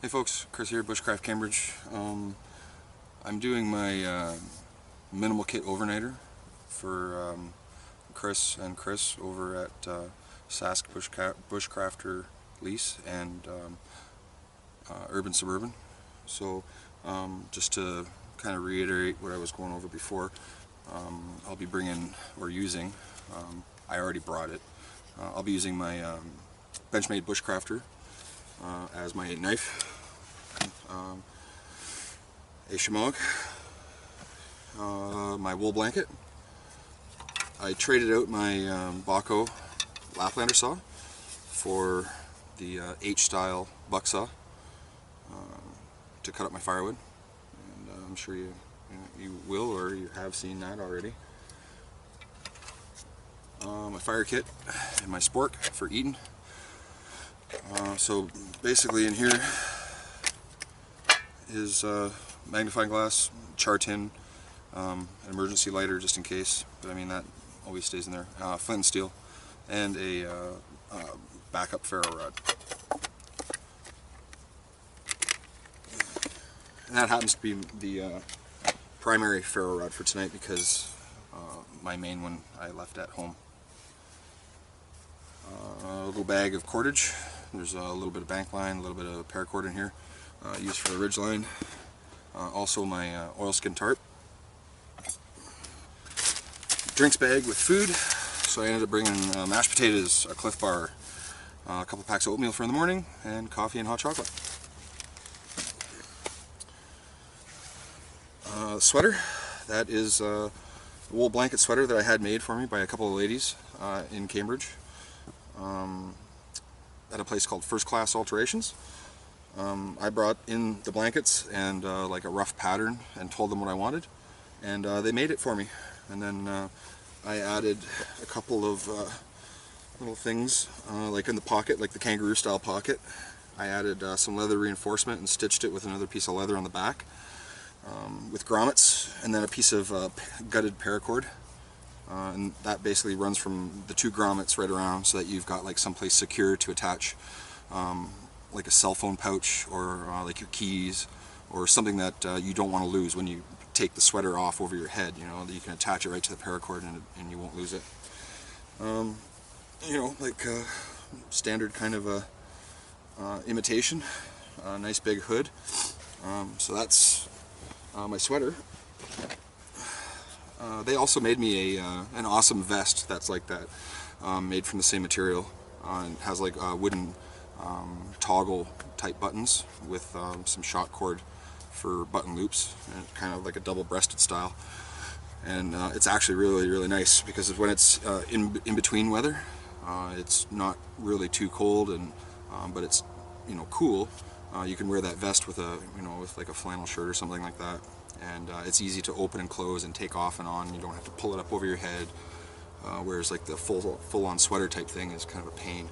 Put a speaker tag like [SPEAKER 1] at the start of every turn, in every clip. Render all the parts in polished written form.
[SPEAKER 1] Hey folks, Chris here, Bushcraft Cambridge. I'm doing my minimal kit overnighter for Chris over at Sask Bushcrafter Lease and Urban Suburban. So just to kind of reiterate what I was going over before, I'll be bringing or using, I already brought it, I'll be using my Benchmade Bushcrafter as my knife, a shemagh, my wool blanket. I traded out my Baco Laplander saw for the H-style buck saw to cut up my firewood, and I'm sure you will, or you have seen that already. My fire kit and my spork for eating. So basically in here is magnifying glass, char tin, an emergency lighter just in case, but I mean that always stays in there, flint and steel, and a backup ferro rod. And that happens to be the primary ferro rod for tonight because my main one I left at home. A little bag of cordage. There's a little bit of bank line, a little bit of paracord in here, used for the ridge line. Also my oilskin tarp. Drinks bag with food. So I ended up bringing mashed potatoes, a Cliff Bar, a couple packs of oatmeal for in the morning, and coffee and hot chocolate. Sweater. That is a wool blanket sweater that I had made for me by a couple of ladies in Cambridge. At a place called First Class Alterations. I brought in the blankets and like a rough pattern and told them what I wanted, and they made it for me. And then I added a couple of little things like in the pocket, like the kangaroo style pocket. I added some leather reinforcement and stitched it with another piece of leather on the back with grommets, and then a piece of gutted paracord. And that basically runs from the two grommets right around so that you've got like someplace secure to attach like a cell phone pouch or like your keys or something that you don't want to lose when you take the sweater off over your head, you know, that you can attach it right to the paracord and you won't lose it. You know, like standard kind of a imitation, nice big hood. So that's my sweater. They also made me an awesome vest that's like that, made from the same material, and has like wooden toggle type buttons with some shot cord for button loops, and kind of like a double-breasted style. And it's actually really nice because when it's in between weather, it's not really too cold, and but it's, you know, cool. You can wear that vest with a, you know, with like a flannel shirt or something like that. And it's easy to open and close and take off and on. You don't have to pull it up over your head, whereas like the full-on sweater type thing is kind of a pain.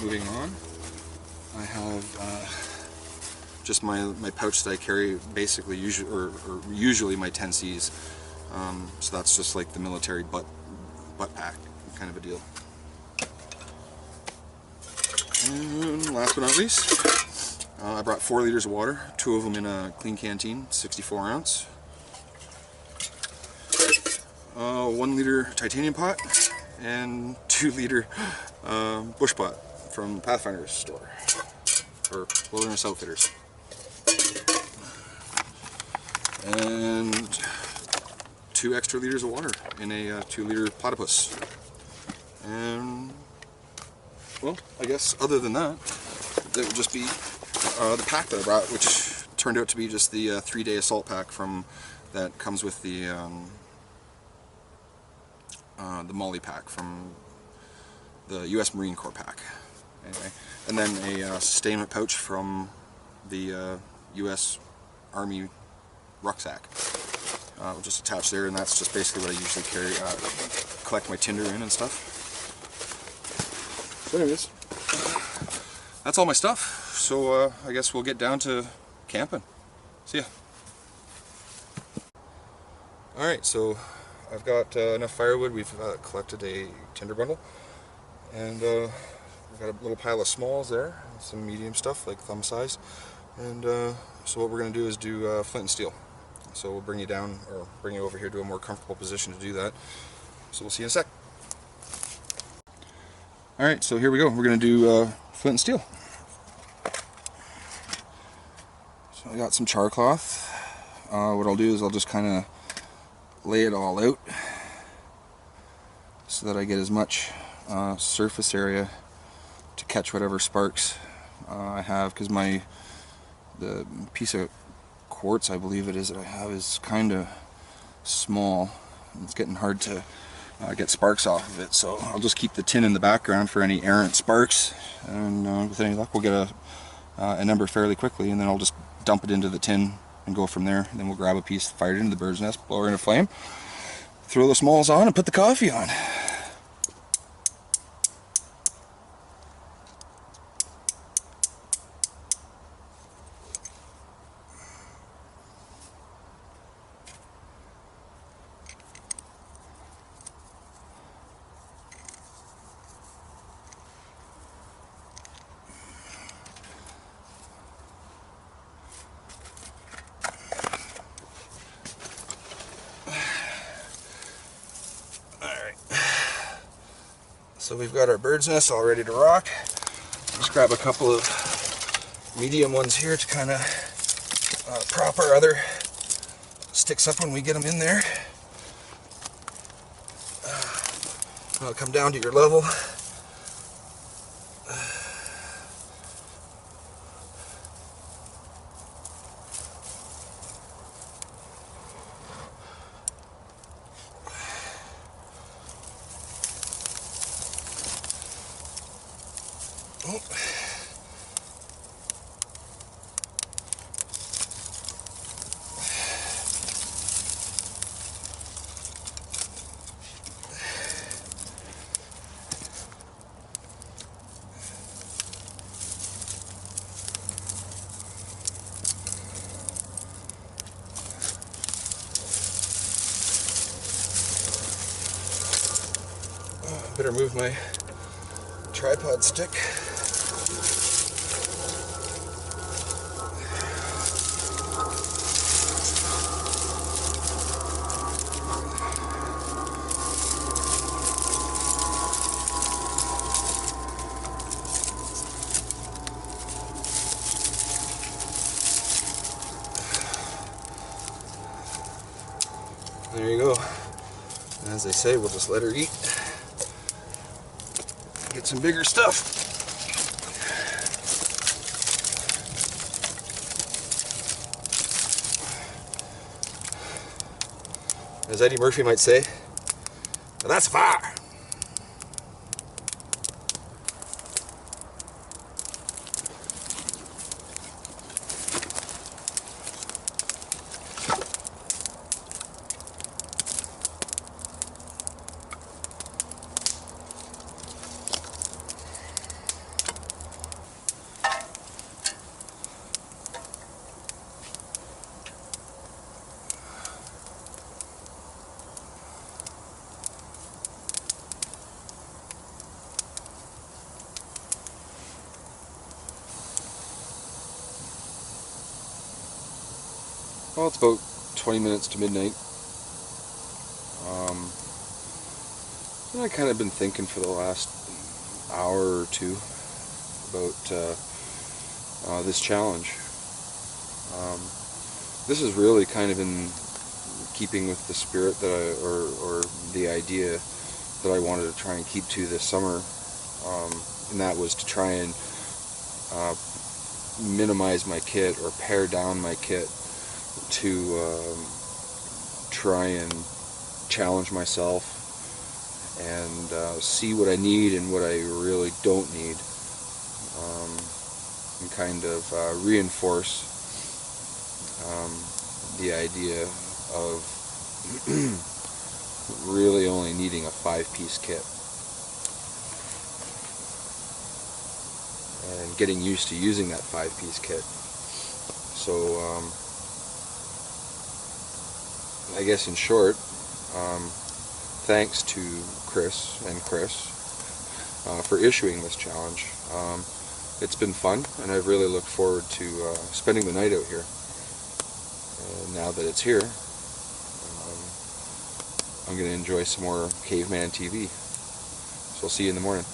[SPEAKER 1] Moving on, I have just my pouch that I carry, basically usually my 10Cs. So that's just like the military butt pack kind of a deal. And last but not least, I brought 4 liters of water, 2 of them in a clean canteen, 64 ounce. 1 liter titanium pot and 2 liter bush pot from Pathfinder's store, or Wilderness Outfitters. And 2 extra liters of water in a 2 liter platypus. And well, I guess other than that, it would just be the pack that I brought, which turned out to be just the 3-day assault pack that comes with the Molly pack from the U.S. Marine Corps pack. Anyway, and then a sustainment pouch from the U.S. Army rucksack, just attached there, and that's just basically what I usually carry, collect my tinder in and stuff. So anyways, that's all my stuff, so I guess we'll get down to camping. See ya. Alright, so I've got enough firewood. We've collected a tinder bundle, and We've got a little pile of smalls there, some medium stuff like thumb size, and so what we're going to do is do flint and steel. So we'll bring you down, or bring you over here to a more comfortable position to do that. So we'll see you in a sec. Alright, so here we go. We're going to do flint and steel. So I got some char cloth. What I'll do is I'll just kind of lay it all out so that I get as much surface area to catch whatever sparks I have, because the piece of quartz, I believe it is, that I have is kind of small. It's getting hard to get sparks off of it, so I'll just keep the tin in the background for any errant sparks, and with any luck we'll get a number fairly quickly, and then I'll just dump it into the tin and go from there. And then we'll grab a piece, fire it into the bird's nest, blow her in a flame, throw the smalls on, and put the coffee on. So we've got our bird's nest all ready to rock. Just grab a couple of medium ones here to kind of prop our other sticks up when we get them in there. I'll come down to your level. Oh. Better move my tripod stick. There you go. And as they say, we'll just let her eat. Get some bigger stuff. As Eddie Murphy might say, well, that's fire. Well, it's about 20 minutes to midnight. And I've kind of been thinking for the last hour or two about this challenge. This is really kind of in keeping with the spirit that or the idea that I wanted to try and keep to this summer, and that was to try and minimize my kit or pare down my kit to try and challenge myself and see what I need and what I really don't need, and kind of reinforce the idea of really only needing a 5-piece kit and getting used to using that 5-piece kit. So I guess in short, thanks to Chris for issuing this challenge. It's been fun, and I've really looked forward to spending the night out here. Now that it's here, I'm going to enjoy some more Caveman TV. So I'll see you in the morning.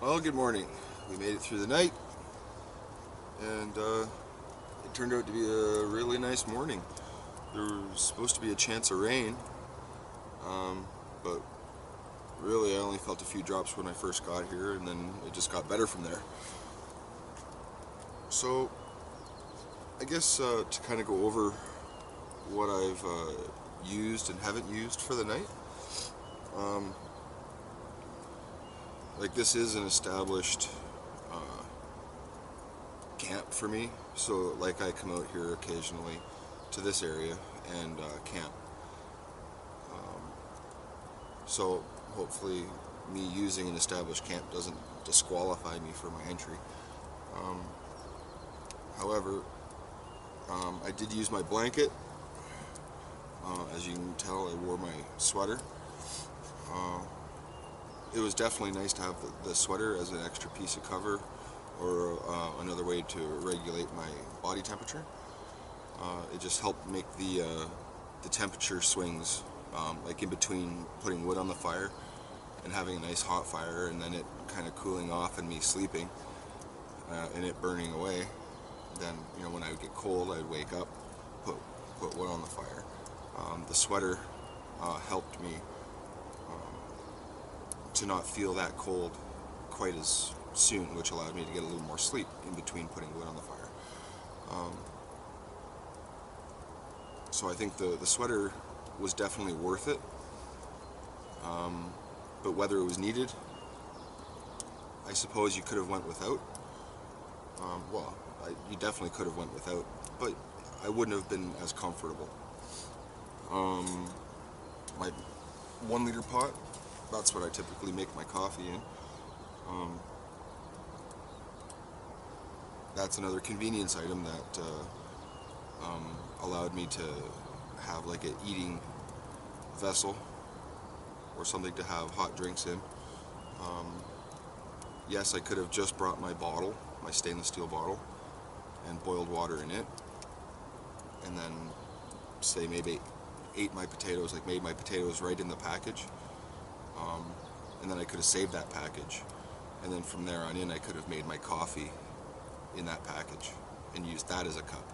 [SPEAKER 1] Well, good morning. We made it through the night, and it turned out to be a really nice morning. There was supposed to be a chance of rain, but really I only felt a few drops when I first got here, and then it just got better from there. So I guess to kind of go over what I've used and haven't used for the night. Like, this is an established camp for me, so like I come out here occasionally to this area and camp. So hopefully me using an established camp doesn't disqualify me for my entry. However, I did use my blanket. As you can tell, I wore my sweater. It was definitely nice to have the sweater as an extra piece of cover, or another way to regulate my body temperature. It just helped make the temperature swings, like in between putting wood on the fire and having a nice hot fire, and then it kind of cooling off and me sleeping, and it burning away. Then, you know, when I would get cold, I'd wake up, put wood on the fire. The sweater helped me to not feel that cold quite as soon, which allowed me to get a little more sleep in between putting wood on the fire. So I think the sweater was definitely worth it, but whether it was needed, I suppose you could have went without. Well, you definitely could have went without, but I wouldn't have been as comfortable. My 1 liter pot, that's what I typically make my coffee in. That's another convenience item that allowed me to have like an eating vessel or something to have hot drinks in. Yes, I could have just brought my bottle, my stainless steel bottle, and boiled water in it, and then say maybe ate my potatoes, like made my potatoes right in the package, and then I could have saved that package, and then from there on in I could have made my coffee in that package and used that as a cup.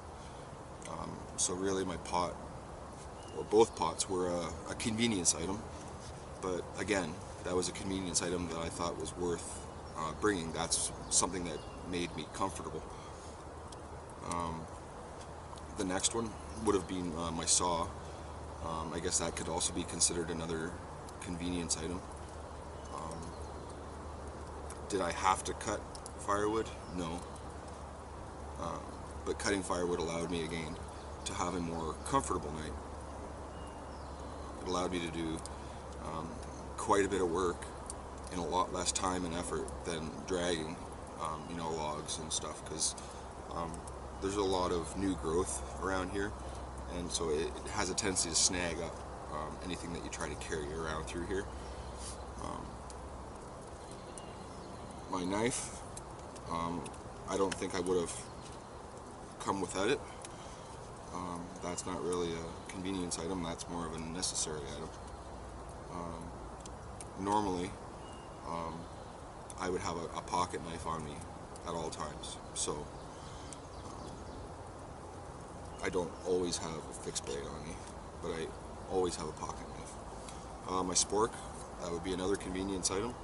[SPEAKER 1] So really my pot, or both pots, were a convenience item, but again, that was a convenience item that I thought was worth bringing. That's something that made me comfortable. The next one would have been my saw. I guess that could also be considered another convenience item. Did I have to cut firewood? No. But cutting firewood allowed me again to have a more comfortable night. It allowed me to do quite a bit of work in a lot less time and effort than dragging logs and stuff, because there's a lot of new growth around here, and so it has a tendency to snag up anything that you try to carry around through here. My knife, I don't think I would have come without it. That's not really a convenience item, that's more of a necessary item. Normally, I would have a pocket knife on me at all times, so I don't always have a fixed blade on me, but I always have a pocket knife. My spork, that would be another convenience item.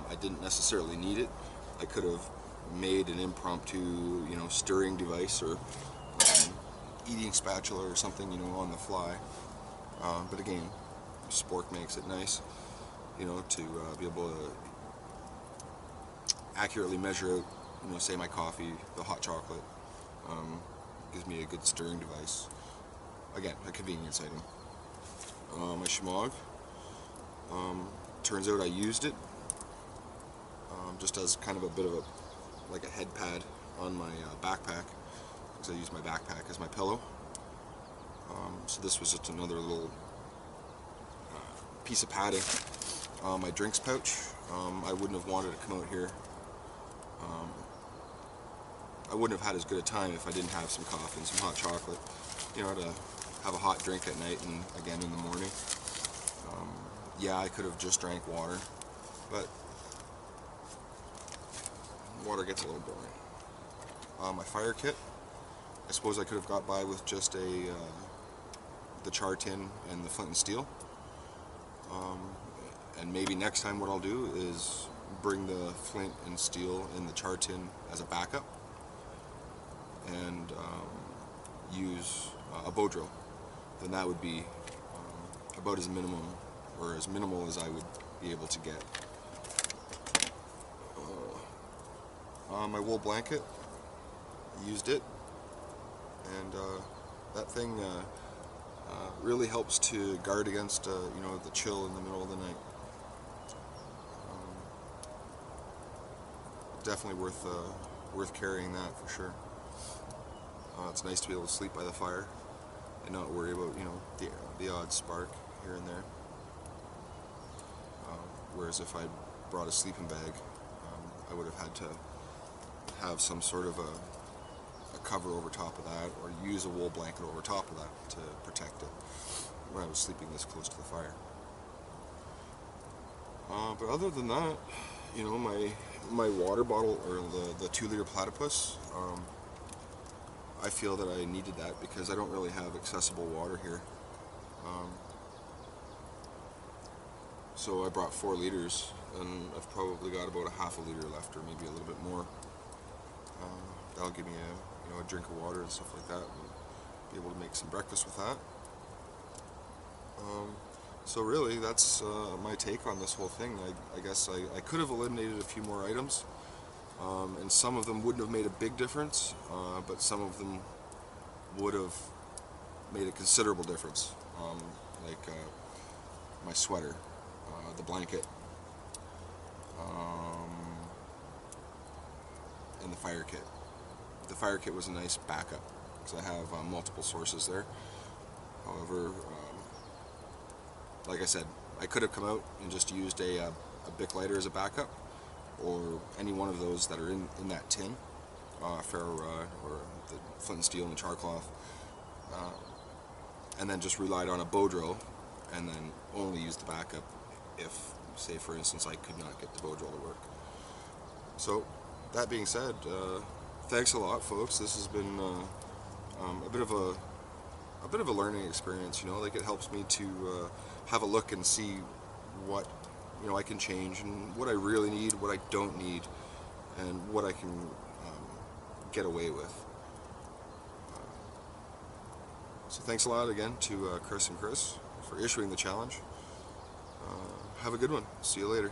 [SPEAKER 1] I didn't necessarily need it. I could have made an impromptu, stirring device or eating spatula or something, on the fly. But again, spork makes it nice, to be able to accurately measure out, say my coffee, the hot chocolate. Gives me a good stirring device. Again, a convenience item. My shemagh. Turns out I used it just as kind of a bit of a head pad on my backpack, because I use my backpack as my pillow. So this was just another little piece of padding. My drinks pouch, I wouldn't have wanted to come out here. I wouldn't have had as good a time if I didn't have some coffee and some hot chocolate, you know, to have a hot drink at night and again in the morning. Yeah, I could have just drank water, but water gets a little boring. My fire kit, I suppose I could have got by with just the char tin and the flint and steel. And maybe next time what I'll do is bring the flint and steel and the char tin as a backup and use a bow drill. Then that would be about as minimum, or as minimal as I would be able to get. My wool blanket, used it, and that thing really helps to guard against you know, the chill in the middle of the night. Definitely worth carrying that for sure. It's nice to be able to sleep by the fire and not worry about, you know, the odd spark here and there. Whereas if I'd brought a sleeping bag, I would have had to have some sort of a cover over top of that, or use a wool blanket over top of that to protect it when I was sleeping this close to the fire. But other than that, you know, my water bottle, or the 2-liter platypus, I feel that I needed that because I don't really have accessible water here. So I brought 4 liters, and I've probably got about a half a liter left, or maybe a little bit more. That'll give me a drink of water and stuff like that, and be able to make some breakfast with that. So really, that's my take on this whole thing. I guess I could have eliminated a few more items, and some of them wouldn't have made a big difference, but some of them would have made a considerable difference, like my sweater, the blanket, and the fire kit. The fire kit was a nice backup because I have multiple sources there. However, like I said, I could have come out and just used a Bic lighter as a backup, or any one of those that are in that tin, ferro rod, or the flint and steel and the char cloth, and then just relied on a bow drill, and then only used the backup if, say for instance, I could not get the bow drill to work. So, that being said, thanks a lot, folks. This has been a bit of a learning experience. You know, like, it helps me to have a look and see what, you know, I can change, and what I really need, what I don't need, and what I can get away with. So thanks a lot again to Chris and Chris for issuing the challenge. Have a good one. See you later.